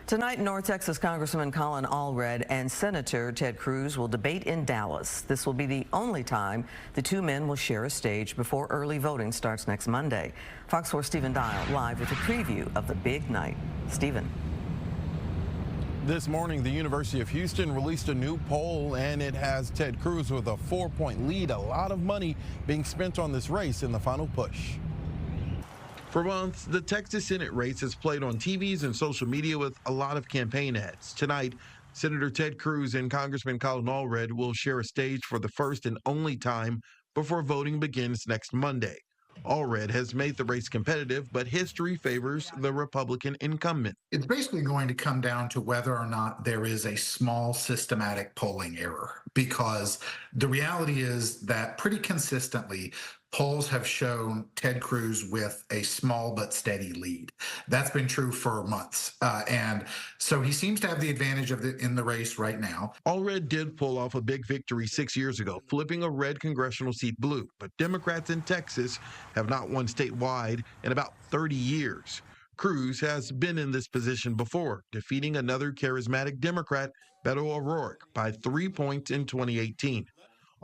Tonight, North Texas Congressman Colin Allred and Senator Ted Cruz will debate in Dallas. This will be the only time the two men will share a stage before early voting starts next Monday. Fox 4 Stephen Dial live with a preview of the big night. Stephen. This morning, the University of Houston released a new poll, and it has Ted Cruz with a 4-point lead. A lot of money being spent on this race in the final push. For months, the Texas Senate race has played on TVs and social media with a lot of campaign ads. Tonight, Senator Ted Cruz and Congressman Colin Allred will share a stage for the first and only time before voting begins next Monday. Allred has made the race competitive, but history favors the Republican incumbent. It's basically going to come down to whether or not there is a small systematic polling error, because the reality is that pretty consistently, polls have shown Ted Cruz with a small but steady lead. That's been true for months. And so he seems to have the advantage in the race right now. Allred did pull off a big victory 6 years ago, flipping a red congressional seat blue. But Democrats in Texas have not won statewide in about 30 years. Cruz has been in this position before, defeating another charismatic Democrat, Beto O'Rourke, by 3 points in 2018.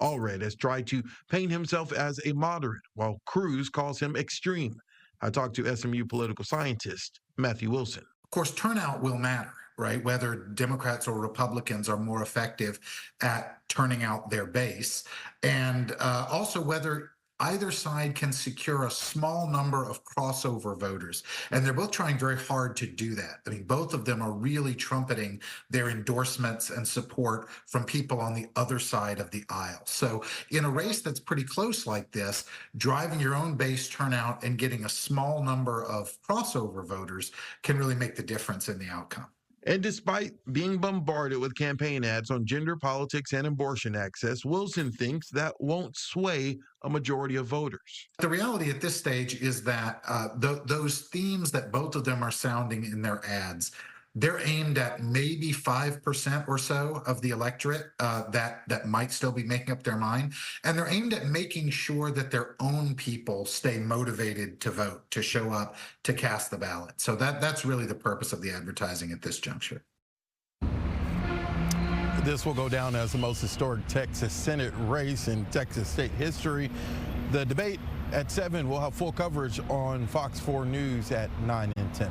Allred has tried to paint himself as a moderate, while Cruz calls him extreme. I talked to SMU political scientist Matthew Wilson. Of course, turnout will matter, right? Whether Democrats or Republicans are more effective at turning out their base, and also whether either side can secure a small number of crossover voters. And they're both trying very hard to do that. I mean, both of them are really trumpeting their endorsements and support from people on the other side of the aisle. So in a race that's pretty close like this, driving your own base turnout and getting a small number of crossover voters can really make the difference in the outcome. And despite being bombarded with campaign ads on gender politics and abortion access, Wilson thinks that won't sway a majority of voters. The reality at this stage is that those themes that both of them are sounding in their ads, they're aimed at maybe 5% or so of the electorate that might still be making up their mind. And they're aimed at making sure that their own people stay motivated to vote, to show up, to cast the ballot. So that's really the purpose of the advertising at this juncture. This will go down as the most historic Texas Senate race in Texas state history. The debate at 7 will have full coverage on Fox 4 News at 9 and 10.